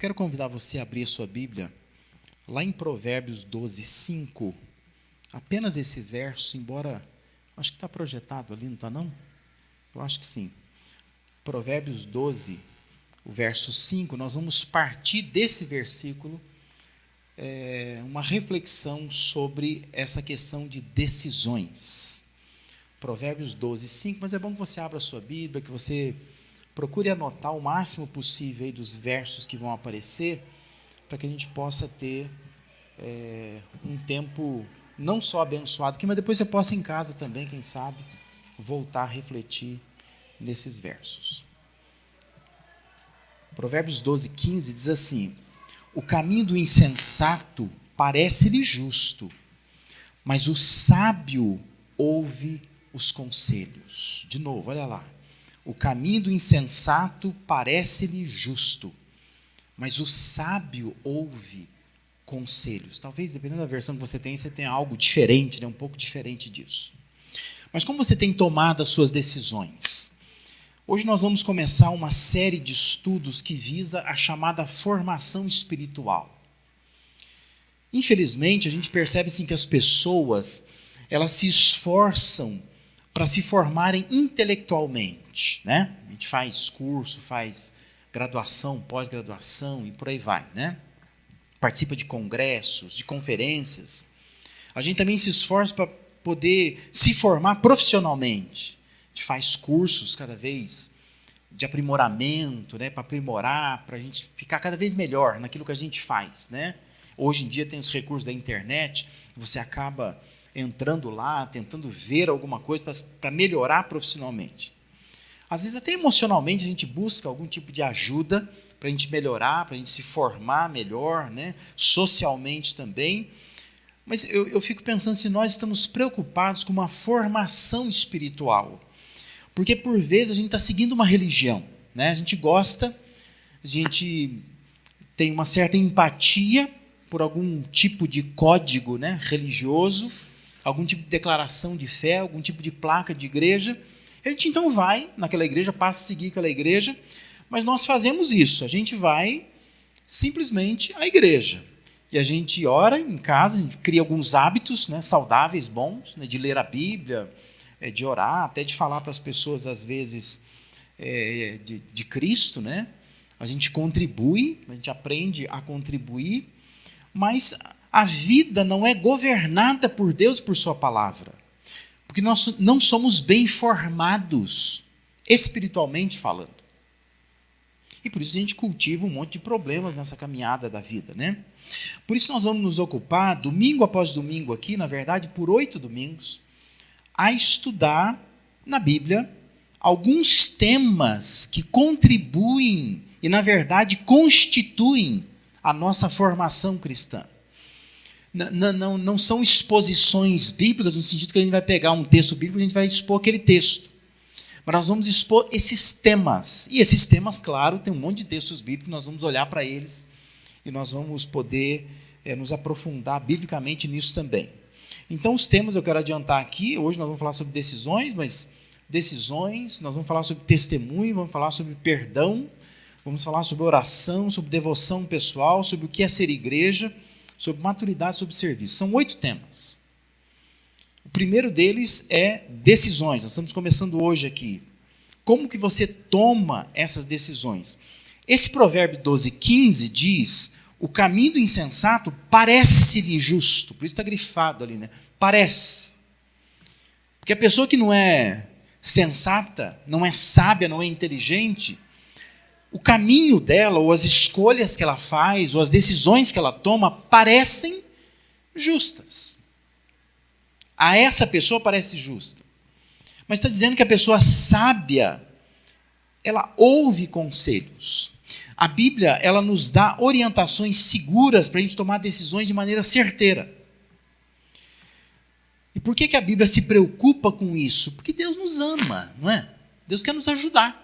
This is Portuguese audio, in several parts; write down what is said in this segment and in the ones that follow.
Quero convidar você a abrir a sua Bíblia lá em Provérbios 12, 5. Apenas esse verso, embora, acho que está projetado ali, não está não? Eu acho que sim. Provérbios 12, o verso 5, nós vamos partir desse versículo uma reflexão sobre essa questão de decisões. Provérbios 12, 5, mas é bom que você abra a sua Bíblia, que você procure anotar o máximo possível aí dos versos que vão aparecer, para que a gente possa ter um tempo não só abençoado aqui, mas depois você possa em casa também, quem sabe, voltar a refletir nesses versos. Provérbios 12, 15 diz assim: o caminho do insensato parece-lhe justo, mas o sábio ouve os conselhos. De novo, olha lá. O caminho do insensato parece-lhe justo, mas o sábio ouve conselhos. Talvez, dependendo da versão que você tenha algo diferente, né? Um pouco diferente disso. Mas como você tem tomado as suas decisões? Hoje nós vamos começar uma série de estudos que visa a chamada formação espiritual. Infelizmente, a gente percebe assim, que as pessoas elas se esforçam para se formarem intelectualmente, né? A gente faz curso, faz graduação, pós-graduação e por aí vai, né? Participa de congressos, de conferências. A gente também se esforça para poder se formar profissionalmente. A gente faz cursos cada vez de aprimoramento, né? Para aprimorar, para a gente ficar cada vez melhor naquilo que a gente faz, né? Hoje em dia tem os recursos da internet, você acaba entrando lá, tentando ver alguma coisa para melhorar profissionalmente. Às vezes até emocionalmente a gente busca algum tipo de ajuda para a gente melhorar, para a gente se formar melhor, né? Socialmente também. Mas eu fico pensando se nós estamos preocupados com uma formação espiritual. Porque por vezes a gente está seguindo uma religião, né? A gente gosta, a gente tem uma certa empatia por algum tipo de código, né, religioso, algum tipo de declaração de fé, algum tipo de placa de igreja. A gente então vai naquela igreja, passa a seguir aquela igreja, mas nós fazemos isso, a gente vai simplesmente à igreja. E a gente ora em casa, a gente cria alguns hábitos, né, saudáveis, bons, né, de ler a Bíblia, de orar, até de falar para as pessoas, às vezes, de Cristo, né? A gente contribui, a gente aprende a contribuir, mas a vida não é governada por Deus, por sua palavra. Porque nós não somos bem formados, espiritualmente falando. E por isso a gente cultiva um monte de problemas nessa caminhada da vida, né? Por isso nós vamos nos ocupar, domingo após domingo aqui, na verdade, por 8 domingos, a estudar na Bíblia alguns temas que contribuem e, na verdade, constituem a nossa formação cristã. Não são exposições bíblicas, no sentido que a gente vai pegar um texto bíblico e a gente vai expor aquele texto. Mas nós vamos expor esses temas. E esses temas, claro, tem um monte de textos bíblicos, nós vamos olhar para eles e nós vamos poder nos aprofundar biblicamente nisso também. Então, os temas eu quero adiantar aqui. Hoje nós vamos falar sobre decisões, nós vamos falar sobre testemunho, vamos falar sobre perdão, vamos falar sobre oração, sobre devoção pessoal, sobre o que é ser igreja, sobre maturidade, sobre serviço. São 8 temas. O primeiro deles é decisões. Nós estamos começando hoje aqui. Como que você toma essas decisões? Esse provérbio 12, 15 diz: o caminho do insensato parece-lhe justo. Por isso está grifado ali, né? Parece. Porque a pessoa que não é sensata, não é sábia, não é inteligente, o caminho dela, ou as escolhas que ela faz, ou as decisões que ela toma, parecem justas. A essa pessoa parece justa. Mas está dizendo que a pessoa sábia, ela ouve conselhos. A Bíblia, ela nos dá orientações seguras para a gente tomar decisões de maneira certeira. E por que a Bíblia se preocupa com isso? Porque Deus nos ama, não é? Deus quer nos ajudar.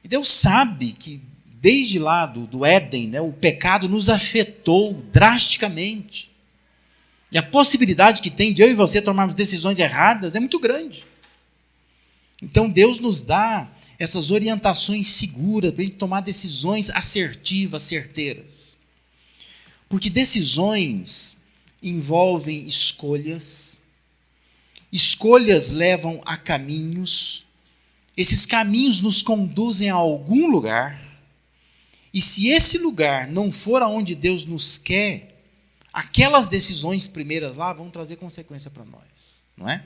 E Deus sabe que desde lá do Éden, né, o pecado nos afetou drasticamente. E a possibilidade que tem de eu e você tomarmos decisões erradas é muito grande. Então Deus nos dá essas orientações seguras, para a gente tomar decisões assertivas, certeiras. Porque decisões envolvem escolhas, escolhas levam a caminhos, esses caminhos nos conduzem a algum lugar, e se esse lugar não for aonde Deus nos quer, aquelas decisões primeiras lá vão trazer consequência para nós, não é?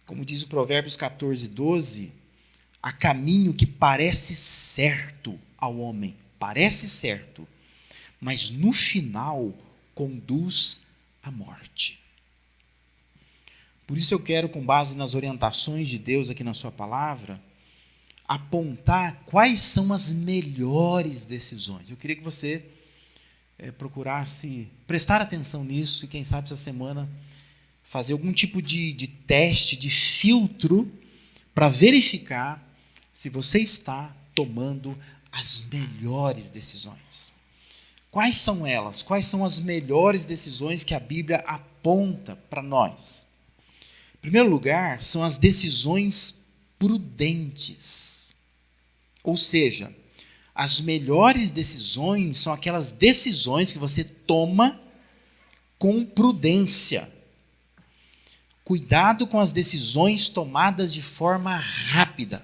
Como diz o Provérbios 14, 12, há caminho que parece certo ao homem, parece certo, mas no final conduz à morte. Por isso eu quero, com base nas orientações de Deus aqui na sua palavra, apontar quais são as melhores decisões. Eu queria que você procurasse prestar atenção nisso e, quem sabe, essa semana fazer algum tipo de teste, de filtro, para verificar se você está tomando as melhores decisões. Quais são elas? Quais são as melhores decisões que a Bíblia aponta para nós? Em primeiro lugar, são as decisões prudentes. Ou seja, as melhores decisões são aquelas decisões que você toma com prudência. Cuidado com as decisões tomadas de forma rápida.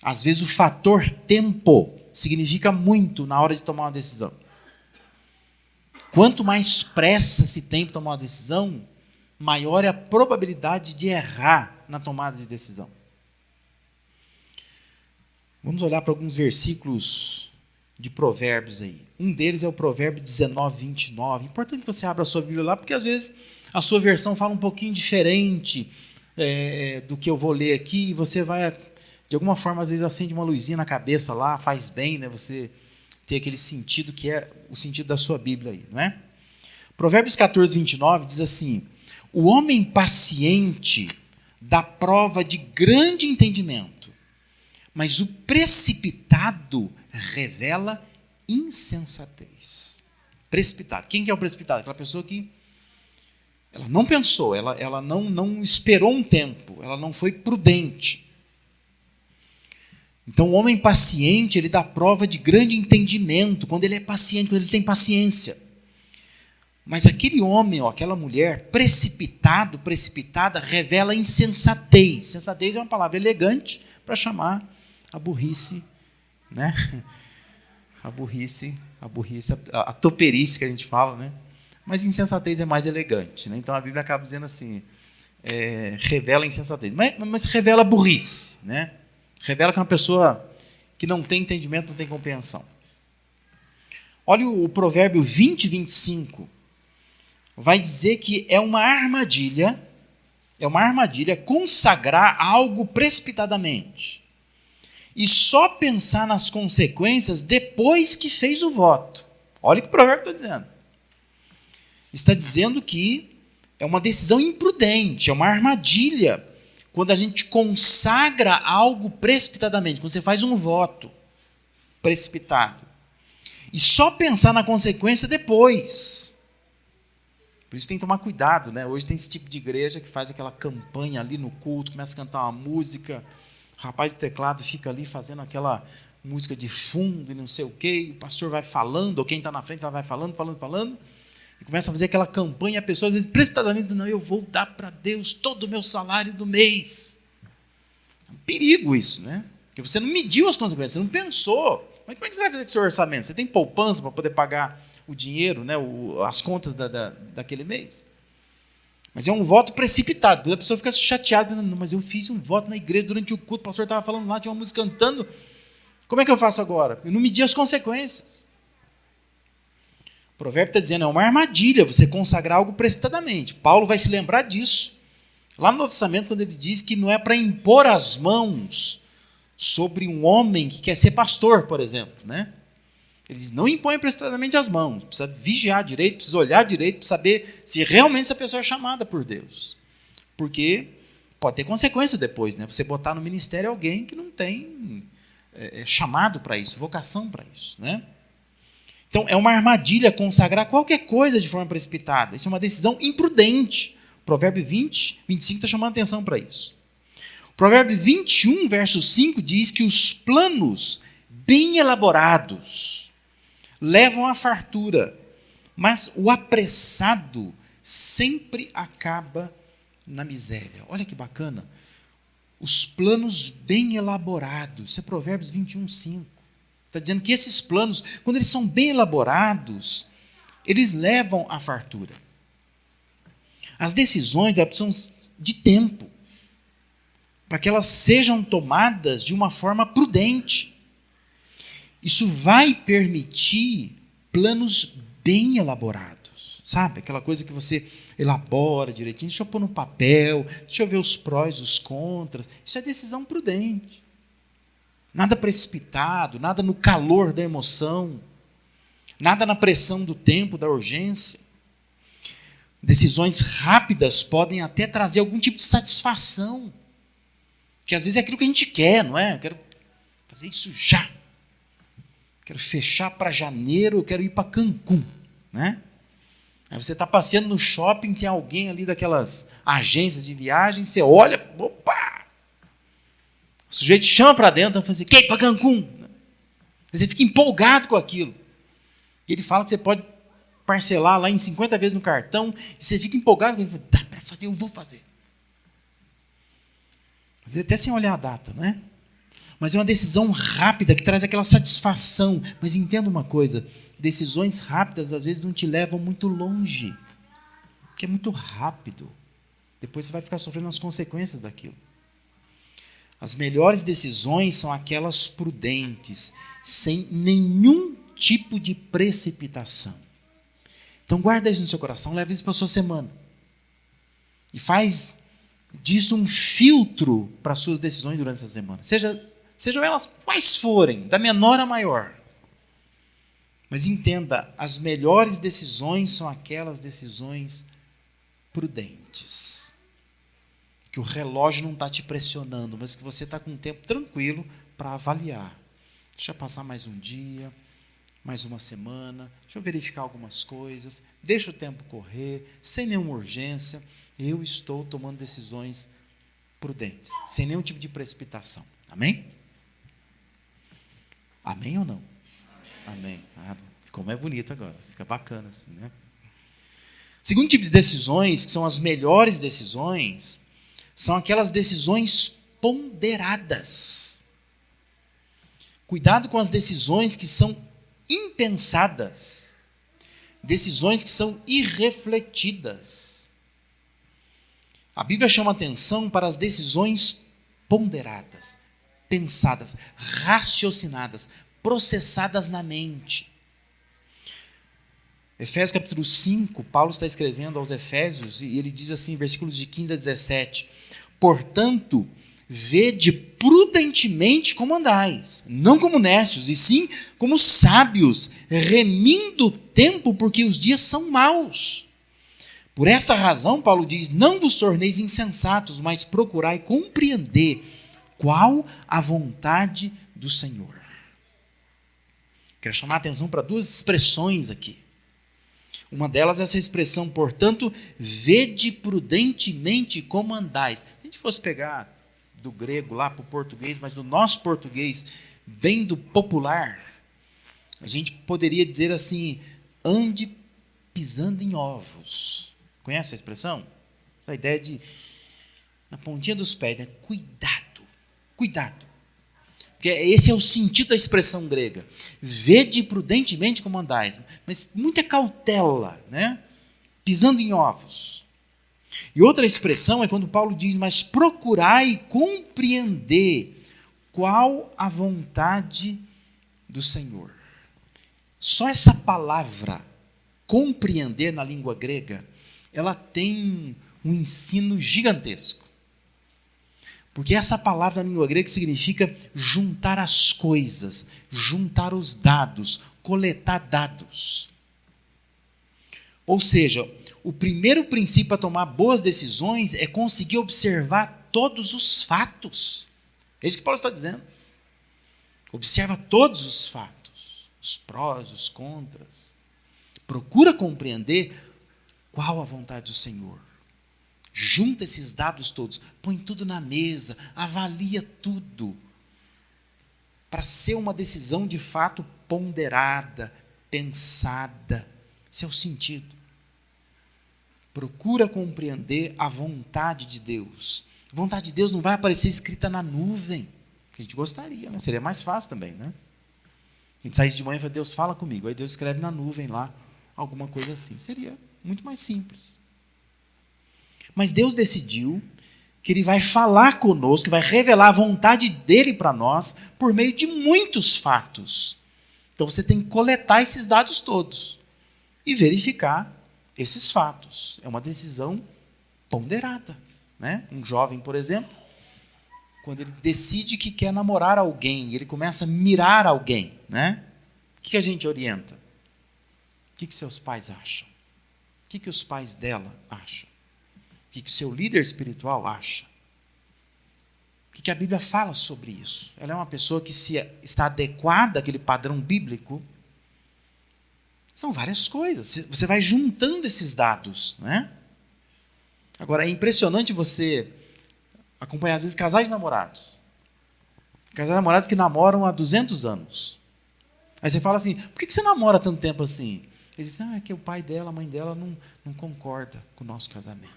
Às vezes o fator tempo significa muito na hora de tomar uma decisão. Quanto mais pressa se tem para tomar uma decisão, maior é a probabilidade de errar na tomada de decisão. Vamos olhar para alguns versículos de Provérbios aí. Um deles é o Provérbio 19, 29. Importante que você abra a sua Bíblia lá, porque às vezes a sua versão fala um pouquinho diferente do que eu vou ler aqui, e você vai, de alguma forma, às vezes acende uma luzinha na cabeça lá, faz bem, né? Você ter aquele sentido que é o sentido da sua Bíblia aí, não é? Provérbios 14, 29 diz assim: o homem paciente dá prova de grande entendimento, mas o precipitado revela insensatez. Precipitado. Quem que é o precipitado? Aquela pessoa que ela não pensou, ela não esperou um tempo, ela não foi prudente. Então, o homem paciente, ele dá prova de grande entendimento, quando ele é paciente, quando ele tem paciência. Mas aquele homem, ou aquela mulher, precipitada, revela insensatez. Sensatez é uma palavra elegante para chamar a burrice, né? A burrice, a toperice que a gente fala, né? Mas insensatez é mais elegante, né? Então a Bíblia acaba dizendo assim, revela insensatez, mas revela burrice, né? Revela que é uma pessoa que não tem entendimento, não tem compreensão. Olha o Provérbio 20, 25. Vai dizer que é uma armadilha consagrar algo precipitadamente e só pensar nas consequências depois que fez o voto. Olha o que o provérbio está dizendo. Está dizendo que é uma decisão imprudente, é uma armadilha quando a gente consagra algo precipitadamente, quando você faz um voto precipitado e só pensar na consequência depois. Por isso tem que tomar cuidado, né? Hoje tem esse tipo de igreja que faz aquela campanha ali no culto, começa a cantar uma música, o rapaz do teclado fica ali fazendo aquela música de fundo e não sei o quê, e o pastor vai falando, ou quem está na frente vai falando, e começa a fazer aquela campanha, a pessoa às vezes precipitadamente diz, não, eu vou dar para Deus todo o meu salário do mês. É um perigo isso, né? Porque você não mediu as consequências, você não pensou. Mas como é que você vai fazer com o seu orçamento? Você tem poupança para poder pagar o dinheiro, né, as contas daquele mês? Mas é um voto precipitado. A pessoa fica chateada, pensando, não, mas eu fiz um voto na igreja durante o culto, o pastor estava falando lá, tinha uma música cantando. Como é que eu faço agora? Eu não medi as consequências. O provérbio está dizendo, é uma armadilha você consagrar algo precipitadamente. Paulo vai se lembrar disso. Lá no Novo Testamento, quando ele diz que não é para impor as mãos sobre um homem que quer ser pastor, por exemplo, né? Ele diz, não impõe precipitadamente as mãos, precisa vigiar direito, precisa olhar direito, para saber se realmente essa pessoa é chamada por Deus. Porque pode ter consequência depois, né? Você botar no ministério alguém que não tem chamado para isso, vocação para isso, né? Então, é uma armadilha consagrar qualquer coisa de forma precipitada. Isso é uma decisão imprudente. O Provérbio 20, 25 está chamando a atenção para isso. Provérbio 21, verso 5 diz que os planos bem elaborados levam à fartura, mas o apressado sempre acaba na miséria. Olha que bacana. Os planos bem elaborados. Isso é Provérbios 21, 5. Está dizendo que esses planos, quando eles são bem elaborados, eles levam à fartura. As decisões precisam de tempo, para que elas sejam tomadas de uma forma prudente. Isso vai permitir planos bem elaborados, sabe? Aquela coisa que você elabora direitinho, deixa eu pôr no papel, deixa eu ver os prós, os contras. Isso é decisão prudente. Nada precipitado, nada no calor da emoção, nada na pressão do tempo, da urgência. Decisões rápidas podem até trazer algum tipo de satisfação, que às vezes é aquilo que a gente quer, não é? Eu quero fazer isso já. Quero fechar para janeiro, eu quero ir para Cancún, né? Aí você está passeando no shopping, tem alguém ali daquelas agências de viagem, você olha, opa! O sujeito chama para dentro, vai fazer, quer ir para Cancún? Você fica empolgado com aquilo. E ele fala que você pode parcelar lá em 50 vezes no cartão, e você fica empolgado, ele fala, dá para fazer, eu vou fazer. Às vezes até sem olhar a data, não é? Mas é uma decisão rápida que traz aquela satisfação. Mas entenda uma coisa, decisões rápidas às vezes não te levam muito longe, porque é muito rápido. Depois você vai ficar sofrendo as consequências daquilo. As melhores decisões são aquelas prudentes, sem nenhum tipo de precipitação. Então guarda isso no seu coração, leva isso para a sua semana. E faz disso um filtro para as suas decisões durante essa semana. Sejam elas quais forem, da menor a maior. Mas entenda, as melhores decisões são aquelas decisões prudentes. Que o relógio não está te pressionando, mas que você está com um tempo tranquilo para avaliar. Deixa eu passar mais um dia, mais uma semana, deixa eu verificar algumas coisas, deixa o tempo correr, sem nenhuma urgência. Eu estou tomando decisões prudentes, sem nenhum tipo de precipitação. Amém? Amém ou não? Amém. Ficou mais bonito agora, fica bacana assim, né? Segundo tipo de decisões, que são as melhores decisões, são aquelas decisões ponderadas. Cuidado com as decisões que são impensadas, decisões que são irrefletidas. A Bíblia chama atenção para as decisões ponderadas, pensadas, raciocinadas, processadas na mente. Efésios capítulo 5, Paulo está escrevendo aos Efésios e ele diz assim, versículos de 15 a 17, portanto, vede prudentemente como andais, não como necios, e sim como sábios, remindo o tempo, porque os dias são maus. Por essa razão, Paulo diz, não vos torneis insensatos, mas procurai compreender qual a vontade do Senhor. Quero chamar a atenção para duas expressões aqui. Uma delas é essa expressão, portanto, vede prudentemente como andais. Se a gente fosse pegar do grego lá para o português, mas do nosso português, bem do popular, a gente poderia dizer assim, ande pisando em ovos. Conhece a expressão? Essa ideia de, na pontinha dos pés, né? Cuidado, cuidado. Porque esse é o sentido da expressão grega. Vede prudentemente como andais. Mas muita cautela, né? Pisando em ovos. E outra expressão é quando Paulo diz, mas procurai compreender qual a vontade do Senhor. Só essa palavra, compreender na língua grega, ela tem um ensino gigantesco. Porque essa palavra na língua grega significa juntar as coisas, juntar os dados, coletar dados. Ou seja, o primeiro princípio para tomar boas decisões é conseguir observar todos os fatos. É isso que Paulo está dizendo. Observa todos os fatos, os prós, os contras. Procura compreender qual a vontade do Senhor. Junta esses dados todos, põe tudo na mesa, avalia tudo, para ser uma decisão de fato ponderada, pensada. Esse é o sentido. Procura compreender a vontade de Deus. A vontade de Deus não vai aparecer escrita na nuvem, que a gente gostaria, né? Seria mais fácil também, né? A gente sai de manhã e fala, Deus fala comigo, aí Deus escreve na nuvem lá, alguma coisa assim. Seria muito mais simples. Mas Deus decidiu que Ele vai falar conosco, que vai revelar a vontade dEle para nós por meio de muitos fatos. Então você tem que coletar esses dados todos e verificar esses fatos. É uma decisão ponderada, né? Um jovem, por exemplo, quando ele decide que quer namorar alguém, ele começa a mirar alguém, né? O que a gente orienta? O que seus pais acham? O que os pais dela acham? O que o seu líder espiritual acha? O que a Bíblia fala sobre isso? Ela é uma pessoa que está adequada àquele padrão bíblico? São várias coisas. Você vai juntando esses dados, né? Agora, é impressionante você acompanhar, às vezes, casais de namorados. Casais de namorados que namoram há 200 anos. Aí você fala assim, por que você namora tanto tempo assim? Eles dizem, é que o pai dela, a mãe dela não concorda com o nosso casamento.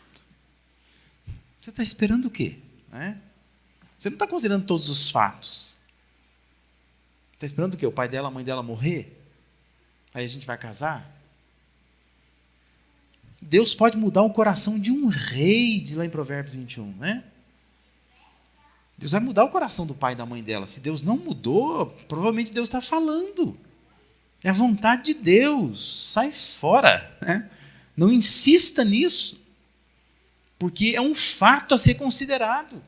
Você está esperando o quê? Né? Você não está considerando todos os fatos. Está esperando o quê? O pai dela, a mãe dela morrer? Aí a gente vai casar? Deus pode mudar o coração de um rei, de lá em Provérbios 21, né? Deus vai mudar o coração do pai e da mãe dela. Se Deus não mudou, provavelmente Deus está falando. É a vontade de Deus. Sai fora, né? Não insista nisso, porque é um fato a ser considerado.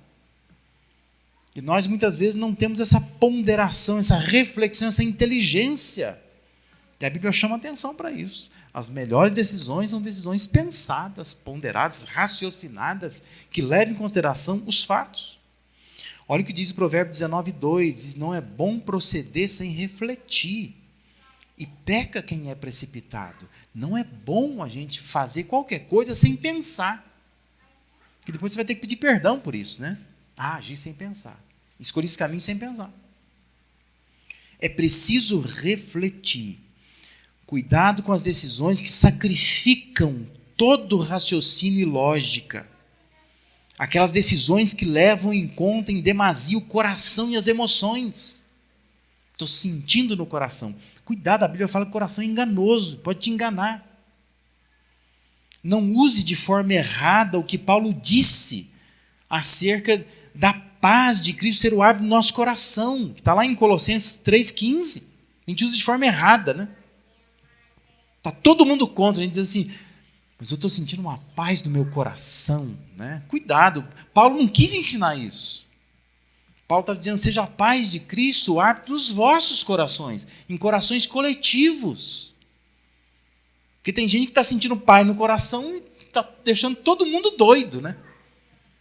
E nós, muitas vezes, não temos essa ponderação, essa reflexão, essa inteligência. E a Bíblia chama atenção para isso. As melhores decisões são decisões pensadas, ponderadas, raciocinadas, que levam em consideração os fatos. Olha o que diz o Provérbio 19:2, diz, não é bom proceder sem refletir, e peca quem é precipitado. Não é bom a gente fazer qualquer coisa sem pensar, que depois você vai ter que pedir perdão por isso, né? Agir sem pensar, escolher esse caminho sem pensar. É preciso refletir. Cuidado com as decisões que sacrificam todo o raciocínio e lógica. Aquelas decisões que levam em conta em demasia o coração e as emoções. Estou sentindo no coração. Cuidado, a Bíblia fala que o coração é enganoso, pode te enganar. Não use de forma errada o que Paulo disse acerca da paz de Cristo ser o árbitro do nosso coração, que está lá em Colossenses 3,15. A gente usa de forma errada, né? Está todo mundo contra, a gente diz assim, mas eu estou sentindo uma paz no meu coração, né? Cuidado, Paulo não quis ensinar isso. Paulo está dizendo, seja a paz de Cristo o árbitro dos vossos corações, em corações coletivos. Porque tem gente que está sentindo paz no coração e está deixando todo mundo doido, né?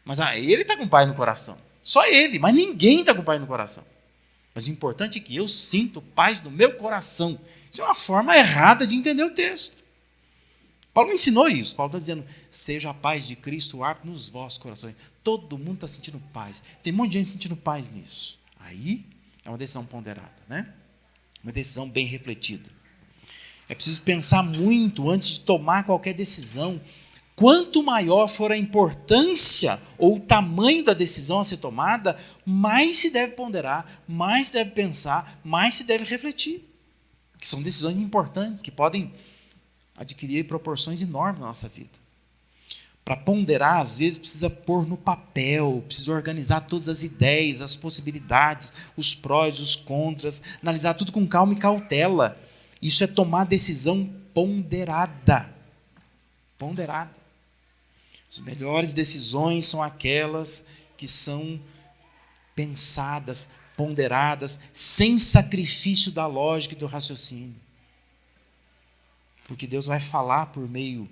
Mas ele está com paz no coração. Só ele, mas ninguém está com paz no coração. Mas o importante é que eu sinto paz no meu coração. Isso é uma forma errada de entender o texto. Paulo não ensinou isso. Paulo está dizendo, seja a paz de Cristo o árbitro nos vossos corações. Todo mundo está sentindo paz. Tem um monte de gente sentindo paz nisso. Aí é uma decisão ponderada, né? Uma decisão bem refletida. É preciso pensar muito antes de tomar qualquer decisão. Quanto maior for a importância ou o tamanho da decisão a ser tomada, mais se deve ponderar, mais se deve pensar, mais se deve refletir. Que são decisões importantes, que podem adquirir proporções enormes na nossa vida. Para ponderar, às vezes, precisa pôr no papel, precisa organizar todas as ideias, as possibilidades, os prós, os contras, analisar tudo com calma e cautela. Isso é tomar decisão ponderada. Ponderada. As melhores decisões são aquelas que são pensadas, ponderadas, sem sacrifício da lógica e do raciocínio. Porque Deus vai falar por meio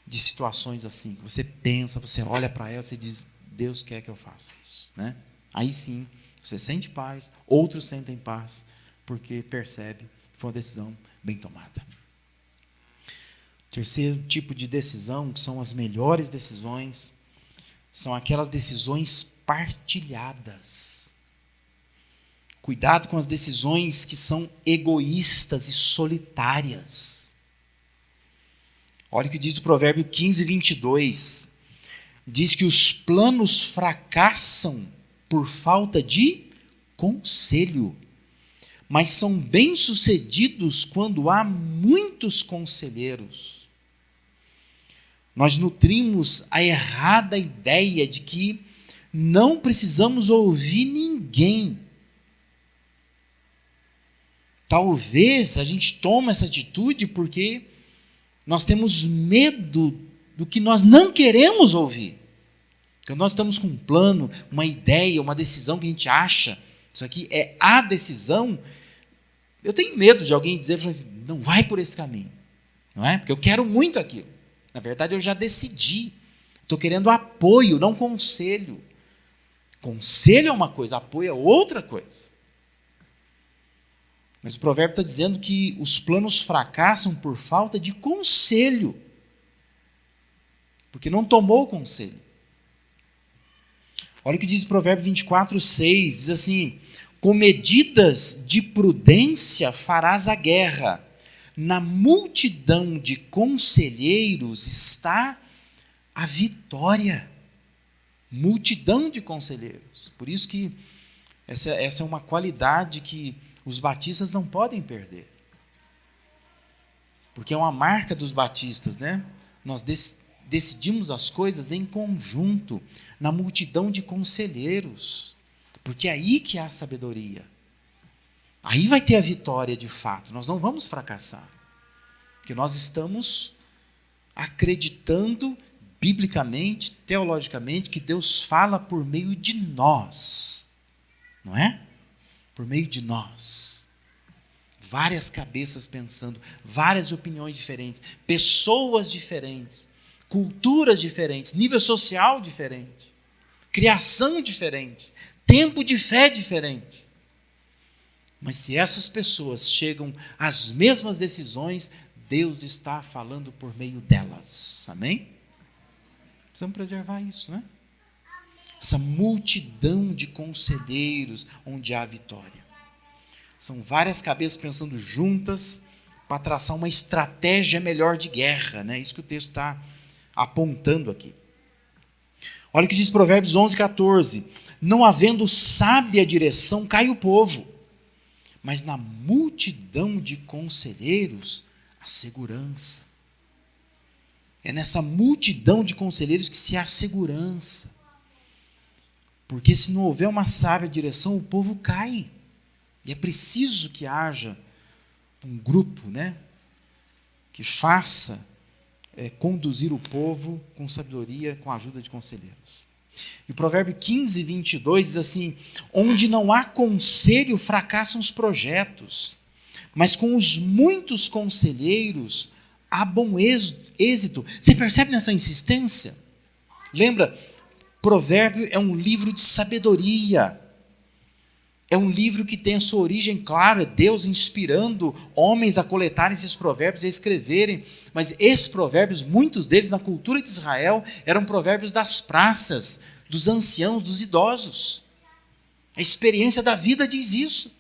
de situações assim, que você pensa, você olha para ela, você diz, Deus quer que eu faça isso, né? Aí sim, você sente paz, outros sentem paz, porque percebe que foi uma decisão bem tomada. Terceiro tipo de decisão, que são as melhores decisões, são aquelas decisões partilhadas. Cuidado com as decisões que são egoístas e solitárias. Olha o que diz o Provérbio 15:22. Diz que os planos fracassam por falta de conselho, mas são bem-sucedidos quando há muitos conselheiros. Nós nutrimos a errada ideia de que não precisamos ouvir ninguém. Talvez a gente tome essa atitude porque nós temos medo do que nós não queremos ouvir. Quando nós estamos com um plano, uma ideia, uma decisão que a gente acha, isso aqui é a decisão, eu tenho medo de alguém dizer assim, não vai por esse caminho. Não é? Porque eu quero muito aquilo. Na verdade, eu já decidi. Estou querendo apoio, não conselho. Conselho é uma coisa, apoio é outra coisa. Mas o provérbio está dizendo que os planos fracassam por falta de conselho. Porque não tomou o conselho. Olha o que diz o provérbio 24:6, diz assim, com medidas de prudência farás a guerra, na multidão de conselheiros está a vitória. Multidão de conselheiros. Por isso que essa é uma qualidade que os batistas não podem perder. Porque é uma marca dos batistas, né? Nós decidimos as coisas em conjunto, na multidão de conselheiros. Porque é aí que há sabedoria. Aí vai ter a vitória de fato. Nós não vamos fracassar. Porque nós estamos acreditando biblicamente, teologicamente, que Deus fala por meio de nós. Não é? Por meio de nós. Várias cabeças pensando, várias opiniões diferentes, pessoas diferentes, culturas diferentes, nível social diferente, criação diferente, tempo de fé diferente. Mas se essas pessoas chegam às mesmas decisões, Deus está falando por meio delas. Amém? Precisamos preservar isso, né? Essa multidão de conselheiros onde há vitória. São várias cabeças pensando juntas para traçar uma estratégia melhor de guerra, né? Isso que o texto está apontando aqui. Olha o que diz Provérbios 11:14. Não havendo sábia direção, cai o povo, mas na multidão de conselheiros, a segurança. É nessa multidão de conselheiros que se há segurança. Porque se não houver uma sábia direção, o povo cai. E é preciso que haja um grupo, né, que faça conduzir o povo com sabedoria, com a ajuda de conselheiros. E o provérbio 15:22 diz assim, onde não há conselho, fracassam os projetos, mas com os muitos conselheiros há bom êxito. Você percebe nessa insistência? Lembra, provérbio é um livro de sabedoria. É um livro que tem a sua origem, claro, é Deus inspirando homens a coletarem esses provérbios e a escreverem. Mas esses provérbios, muitos deles na cultura de Israel, eram provérbios das praças, dos anciãos, dos idosos. A experiência da vida diz isso.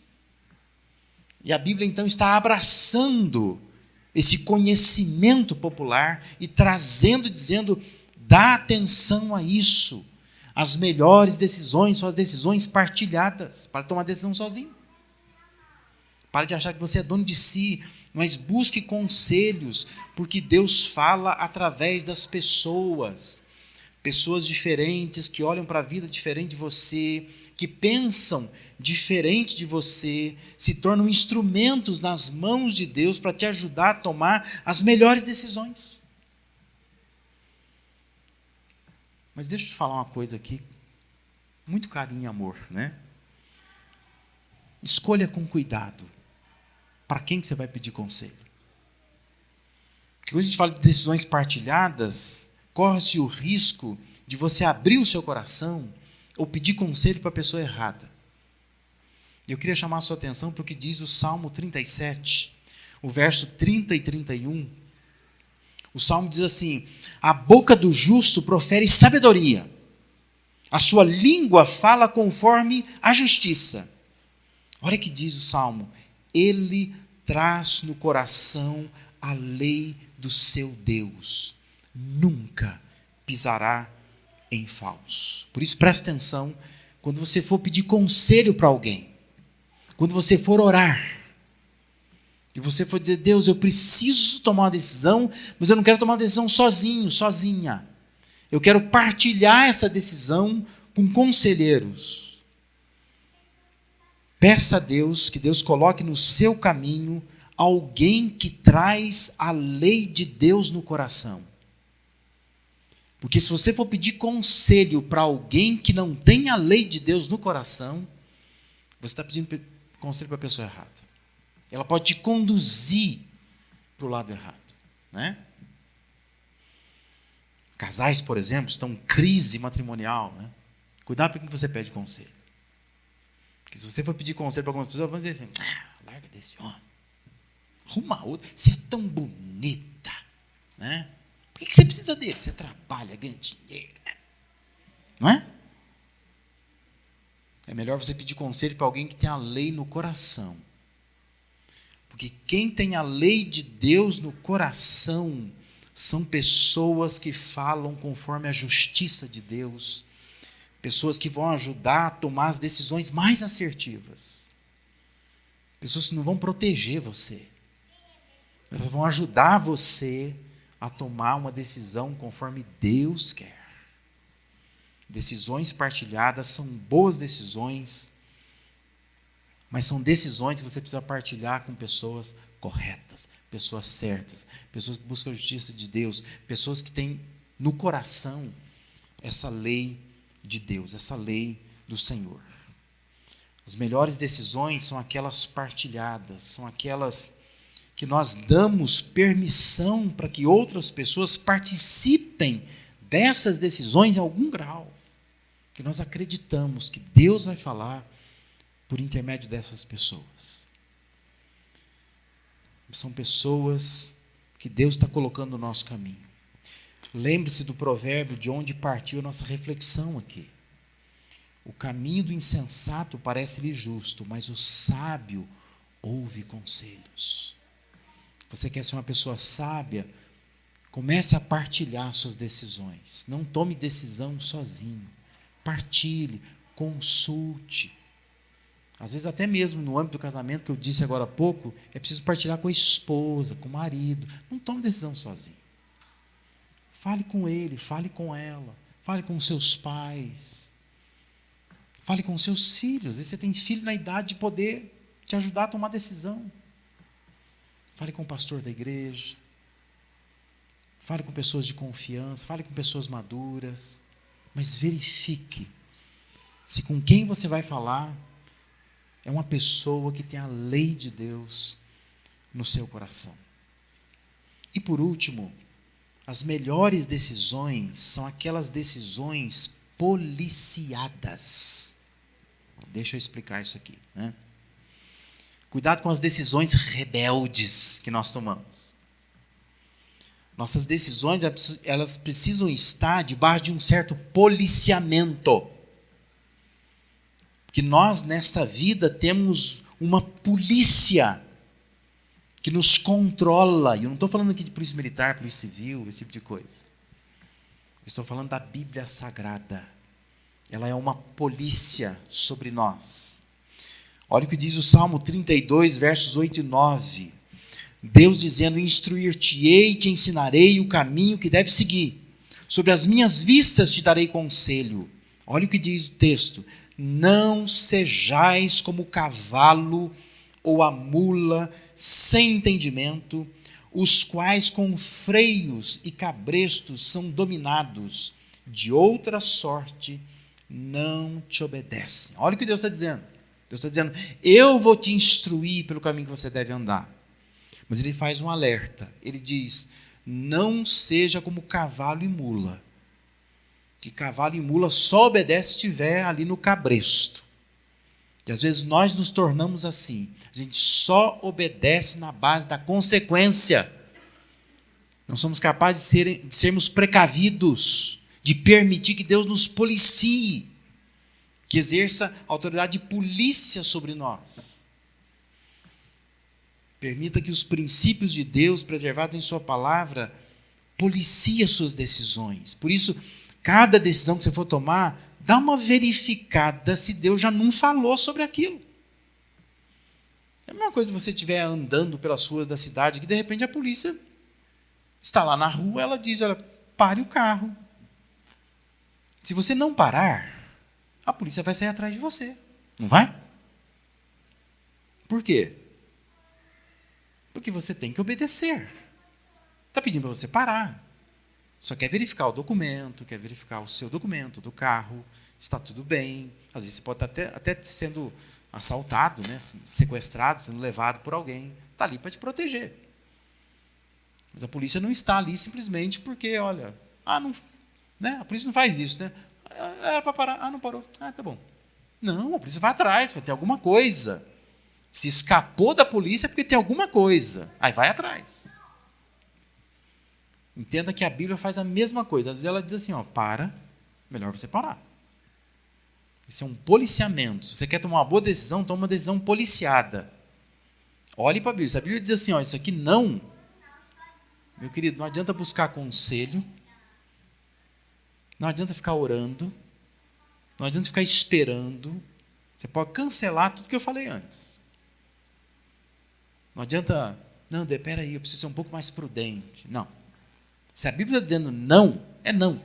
E a Bíblia, então, está abraçando esse conhecimento popular e trazendo, dizendo, dá atenção a isso. As melhores decisões são as decisões partilhadas, para tomar decisão sozinho. Para de achar que você é dono de si, mas busque conselhos, porque Deus fala através das pessoas. Pessoas diferentes, que olham para a vida diferente de você, que pensam diferente de você, se tornam instrumentos nas mãos de Deus para te ajudar a tomar as melhores decisões. Mas deixa eu te falar uma coisa aqui, muito carinho e amor, né? Escolha com cuidado para quem que você vai pedir conselho. Porque quando a gente fala de decisões partilhadas, corre-se o risco de você abrir o seu coração ou pedir conselho para a pessoa errada. Eu queria chamar a sua atenção para o que diz o Salmo 37, o verso 30 e 31. O Salmo diz assim: a boca do justo profere sabedoria, a sua língua fala conforme a justiça. Olha que diz o Salmo: ele traz no coração a lei do seu Deus, nunca pisará em falso. Por isso, presta atenção quando você for pedir conselho para alguém, quando você for orar, e você for dizer: Deus, eu preciso tomar uma decisão, mas eu não quero tomar uma decisão sozinho, sozinha. Eu quero partilhar essa decisão com conselheiros. Peça a Deus que Deus coloque no seu caminho alguém que traz a lei de Deus no coração. Porque se você for pedir conselho para alguém que não tem a lei de Deus no coração, você está pedindo conselho para a pessoa errada. Ela pode te conduzir para o lado errado, né? Casais, por exemplo, estão em crise matrimonial, né? Cuidado para quem você pede conselho. Porque se você for pedir conselho para algumas pessoas, vão dizer assim: larga desse homem, arruma outro, você é tão bonita, né? Por que você precisa dele? Você trabalha, ganha dinheiro, não é? É melhor você pedir conselho para alguém que tem a lei no coração. Porque quem tem a lei de Deus no coração são pessoas que falam conforme a justiça de Deus, pessoas que vão ajudar a tomar as decisões mais assertivas, pessoas que não vão proteger você, elas vão ajudar você a tomar uma decisão conforme Deus quer. Decisões partilhadas são boas decisões, mas são decisões que você precisa partilhar com pessoas corretas, pessoas certas, pessoas que buscam a justiça de Deus, pessoas que têm no coração essa lei de Deus, essa lei do Senhor. As melhores decisões são aquelas partilhadas, são aquelas que nós damos permissão para que outras pessoas participem dessas decisões em algum grau, que nós acreditamos que Deus vai falar por intermédio dessas pessoas. São pessoas que Deus está colocando no nosso caminho. Lembre-se do provérbio de onde partiu a nossa reflexão aqui. O caminho do insensato parece-lhe justo, mas o sábio ouve conselhos. Você quer ser uma pessoa sábia? Comece a partilhar suas decisões. Não tome decisão sozinho. Partilhe, consulte. Às vezes até mesmo no âmbito do casamento, que eu disse agora há pouco, é preciso partilhar com a esposa, com o marido. Não tome decisão sozinho. Fale com ele, fale com ela, fale com seus pais, fale com seus filhos. Às vezes você tem filho na idade de poder te ajudar a tomar decisão. Fale com o pastor da igreja, fale com pessoas de confiança, fale com pessoas maduras, mas verifique se com quem você vai falar é uma pessoa que tem a lei de Deus no seu coração. E por último, as melhores decisões são aquelas decisões policiadas. Deixa eu explicar isso aqui, né? Cuidado com as decisões rebeldes que nós tomamos. Nossas decisões, elas precisam estar debaixo de um certo policiamento. Que nós, nesta vida, temos uma polícia que nos controla. E eu não estou falando aqui de polícia militar, polícia civil, esse tipo de coisa. Eu estou falando da Bíblia Sagrada. Ela é uma polícia sobre nós. Olha o que diz o Salmo 32, versos 8 e 9. Deus dizendo: instruir-te-ei, te ensinarei o caminho que deves seguir. Sobre as minhas vistas te darei conselho. Olha o que diz o texto: não sejais como o cavalo ou a mula sem entendimento, os quais com freios e cabrestos são dominados, de outra sorte não te obedecem. Olha o que Deus está dizendo. Deus está dizendo: eu vou te instruir pelo caminho que você deve andar. Mas ele faz um alerta. Ele diz: não seja como cavalo e mula. Que cavalo e mula só obedece se estiver ali no cabresto. E às vezes nós nos tornamos assim. A gente só obedece na base da consequência. Não somos capazes de sermos precavidos, de permitir que Deus nos policie, que exerça autoridade de polícia sobre nós. Permita que os princípios de Deus, preservados em sua palavra, policiem as suas decisões. Por isso, cada decisão que você for tomar, dá uma verificada se Deus já não falou sobre aquilo. É a mesma coisa se você estiver andando pelas ruas da cidade, que de repente a polícia está lá na rua, ela diz, olha, pare o carro. Se você não parar, a polícia vai sair atrás de você. Não vai? Por quê? Porque você tem que obedecer. Está pedindo para você parar. Só quer verificar o documento, quer verificar o seu documento do carro, se está tudo bem. Às vezes você pode estar até sendo assaltado, né? Sequestrado, sendo levado por alguém. Está ali para te proteger. Mas a polícia não está ali simplesmente porque, olha, não, né? A polícia não faz isso, né? Era para parar, não parou. Tá bom. Não, a polícia vai atrás, vai ter alguma coisa. Se escapou da polícia é porque tem alguma coisa. Aí vai atrás. Entenda que a Bíblia faz a mesma coisa. Às vezes ela diz assim, para, melhor você parar. Isso é um policiamento. Se você quer tomar uma boa decisão, toma uma decisão policiada. Olhe para a Bíblia. Se a Bíblia diz assim, isso aqui não, meu querido, não adianta buscar conselho, não adianta ficar orando, não adianta ficar esperando. Você pode cancelar tudo que eu falei antes. Não adianta, não, peraí, eu preciso ser um pouco mais prudente. Não. Se a Bíblia está dizendo não, é não.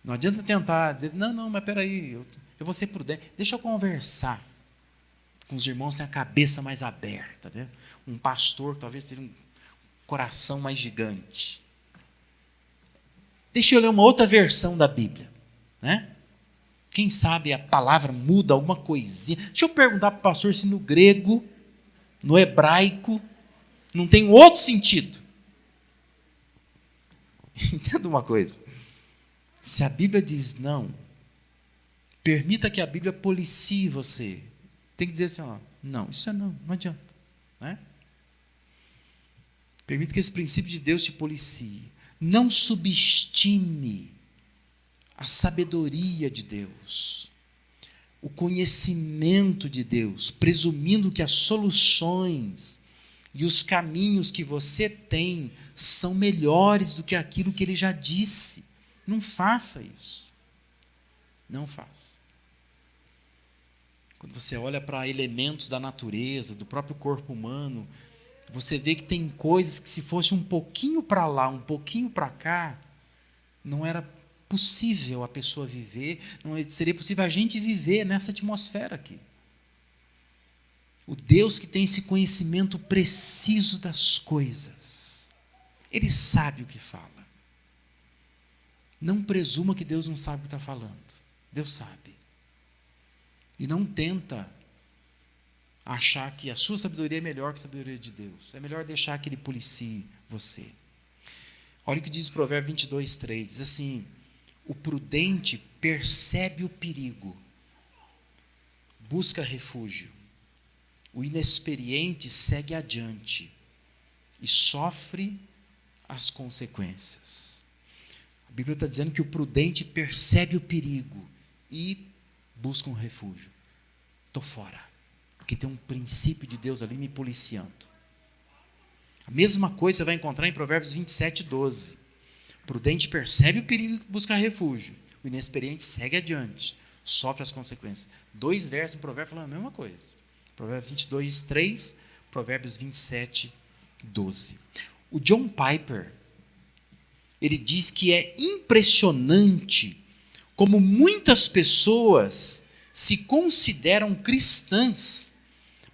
Não adianta tentar dizer, não, mas peraí, eu vou ser prudente. Deixa eu conversar com os irmãos que têm a cabeça mais aberta. Né? Um pastor que talvez tenha um coração mais gigante. Deixa eu ler uma outra versão da Bíblia. Né? Quem sabe a palavra muda alguma coisinha. Deixa eu perguntar para o pastor se no grego, no hebraico, não tem outro sentido. Entenda uma coisa. Se a Bíblia diz não, permita que a Bíblia policie você. Tem que dizer assim, não, isso é não adianta. Né? Permita que esse princípio de Deus te policie. Não subestime a sabedoria de Deus, o conhecimento de Deus, presumindo que as soluções e os caminhos que você tem são melhores do que aquilo que ele já disse. Não faça isso. Não faça. Quando você olha para elementos da natureza, do próprio corpo humano, você vê que tem coisas que se fosse um pouquinho para lá, um pouquinho para cá, não era possível a pessoa viver, não seria possível a gente viver nessa atmosfera aqui. O Deus que tem esse conhecimento preciso das coisas, Ele sabe o que fala. Não presuma que Deus não sabe o que está falando. Deus sabe. E não tenta achar que a sua sabedoria é melhor que a sabedoria de Deus. É melhor deixar que Ele policie você. Olha o que diz o Provérbio 22:3. Diz assim, o prudente percebe o perigo, busca refúgio. O inexperiente segue adiante e sofre as consequências. A Bíblia está dizendo que o prudente percebe o perigo e busca um refúgio. Estou fora, porque tem um princípio de Deus ali me policiando. A mesma coisa você vai encontrar em Provérbios 27:12. O prudente percebe o perigo e busca refúgio. O inexperiente segue adiante, sofre as consequências. 2 versos em Provérbios falam a mesma coisa. Provérbios 22:3, Provérbios 27:12. O John Piper, ele diz que é impressionante como muitas pessoas se consideram cristãs,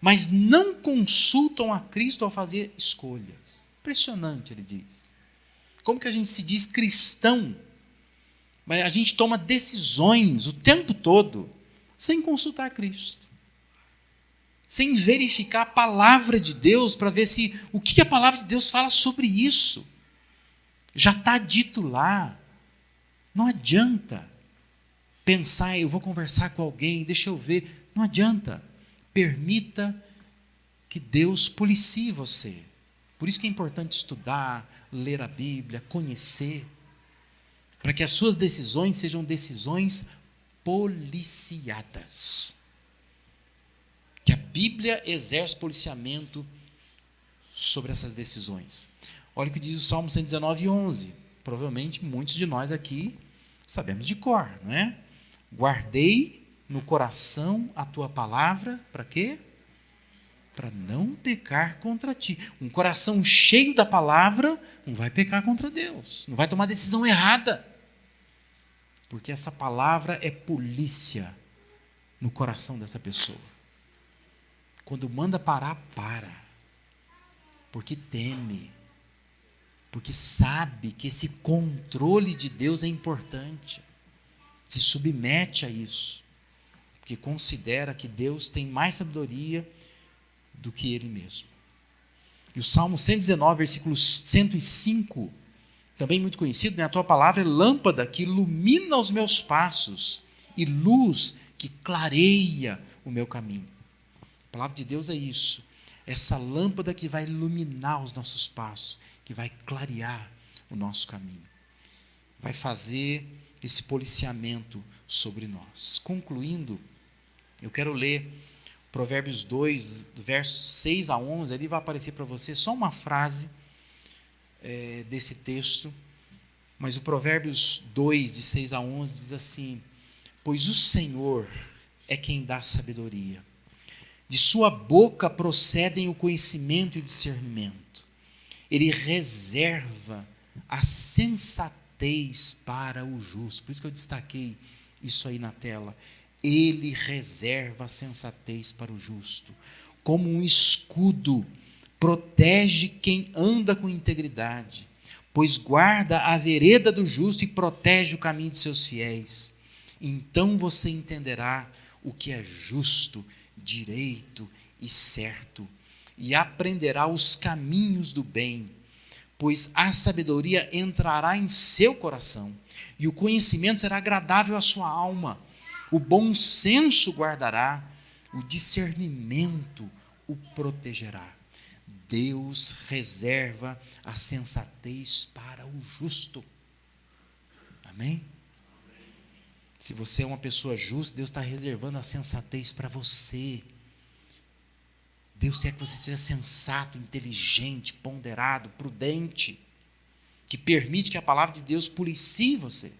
mas não consultam a Cristo ao fazer escolhas. Impressionante, ele diz. Como que a gente se diz cristão, mas a gente toma decisões o tempo todo sem consultar a Cristo? Sem verificar a palavra de Deus para ver se o que a palavra de Deus fala sobre isso. Já está dito lá. Não adianta pensar, eu vou conversar com alguém, deixa eu ver. Não adianta. Permita que Deus policie você. Por isso que é importante estudar, ler a Bíblia, conhecer, para que as suas decisões sejam decisões policiadas. Que a Bíblia exerce policiamento sobre essas decisões. Olha o que diz o Salmo 119:11. Provavelmente muitos de nós aqui sabemos de cor, não é? Guardei no coração a tua palavra, para quê? Para não pecar contra ti. Um coração cheio da palavra não vai pecar contra Deus, não vai tomar decisão errada. Porque essa palavra é polícia no coração dessa pessoa. Quando manda parar, para. Porque teme. Porque sabe que esse controle de Deus é importante. Se submete a isso. Porque considera que Deus tem mais sabedoria do que Ele mesmo. E o Salmo 119, versículo 105, também muito conhecido, né? A tua palavra é lâmpada que ilumina os meus passos e luz que clareia o meu caminho. A palavra de Deus é isso. Essa lâmpada que vai iluminar os nossos passos, que vai clarear o nosso caminho. Vai fazer esse policiamento sobre nós. Concluindo, eu quero ler Provérbios 2, do verso 6 a 11, ali vai aparecer para você só uma frase desse texto, mas o Provérbios 2, de 6 a 11, diz assim: pois o Senhor é quem dá sabedoria, de sua boca procedem o conhecimento e o discernimento, ele reserva a sensatez para o justo. Por isso que eu destaquei isso aí na tela. Ele reserva a sensatez para o justo. Como um escudo, protege quem anda com integridade, pois guarda a vereda do justo e protege o caminho de seus fiéis. Então você entenderá o que é justo, direito e certo, e aprenderá os caminhos do bem, pois a sabedoria entrará em seu coração, e o conhecimento será agradável à sua alma. O bom senso guardará, o discernimento o protegerá. Deus reserva a sensatez para o justo. Amém? Se você é uma pessoa justa, Deus está reservando a sensatez para você. Deus quer que você seja sensato, inteligente, ponderado, prudente, que permite que a palavra de Deus policie você.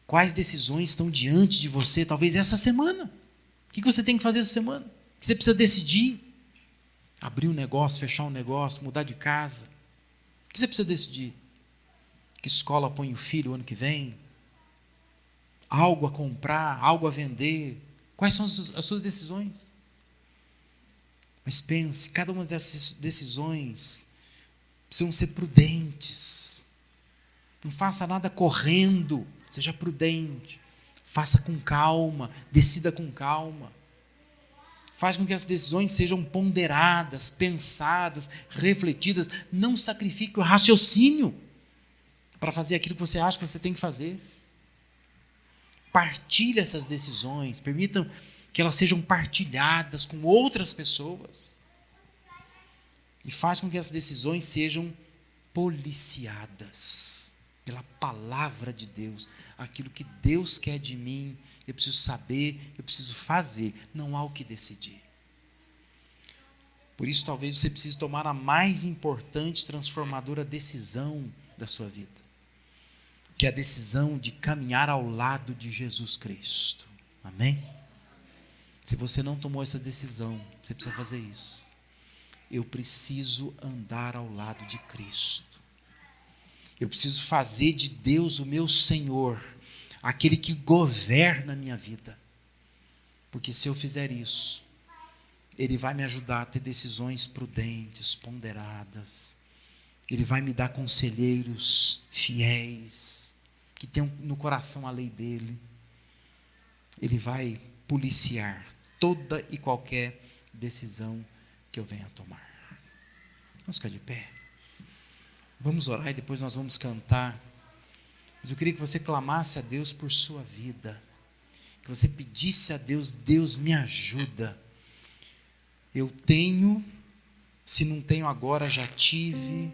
Quais decisões estão diante de você, talvez essa semana? O que você tem que fazer essa semana? O que você precisa decidir? Abrir um negócio, fechar um negócio, mudar de casa? O que você precisa decidir? Que escola põe o filho o ano que vem? Algo a comprar, algo a vender? Quais são as suas decisões? Mas pense, cada uma dessas decisões precisam ser prudentes. Não faça nada correndo, seja prudente. Faça com calma, decida com calma. Faz com que as decisões sejam ponderadas, pensadas, refletidas. Não sacrifique o raciocínio para fazer aquilo que você acha que você tem que fazer. Partilhe essas decisões, permitam que elas sejam partilhadas com outras pessoas. E faz com que as decisões sejam policiadas pela palavra de Deus. Aquilo que Deus quer de mim, eu preciso saber, eu preciso fazer. Não há o que decidir. Por isso, talvez você precise tomar a mais importante, transformadora decisão da sua vida, que é a decisão de caminhar ao lado de Jesus Cristo. Amém? Se você não tomou essa decisão, você precisa fazer isso. Eu preciso andar ao lado de Cristo. Eu preciso fazer de Deus o meu Senhor, aquele que governa a minha vida. Porque se eu fizer isso, Ele vai me ajudar a ter decisões prudentes, ponderadas. Ele vai me dar conselheiros fiéis, que tenham no coração a lei dEle. Ele vai policiar toda e qualquer decisão que eu venha tomar. Vamos ficar de pé? Vamos orar e depois nós vamos cantar. Mas eu queria que você clamasse a Deus por sua vida. Que você pedisse a Deus: Deus, me ajuda. Eu tenho Se não tenho agora, já tive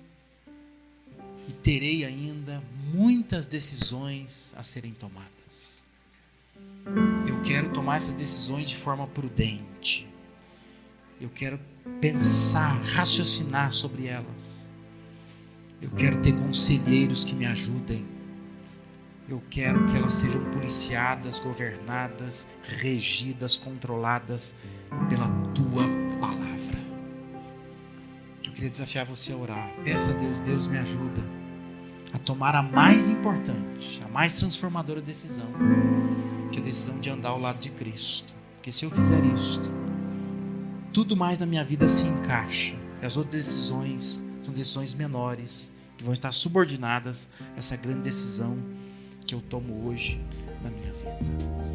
e terei ainda muitas decisões a serem tomadas. Eu quero tomar essas decisões de forma prudente. Eu quero pensar, raciocinar sobre elas. Eu quero ter conselheiros que me ajudem. Eu quero que elas sejam policiadas, governadas, regidas, controladas pela tua palavra. Eu queria desafiar você a orar. Peça a Deus, Deus me ajuda a tomar a mais importante, a mais transformadora decisão, que é a decisão de andar ao lado de Cristo. Porque se eu fizer isto, tudo mais na minha vida se encaixa. E as outras decisões são decisões menores, que vão estar subordinadas a essa grande decisão que eu tomo hoje na minha vida.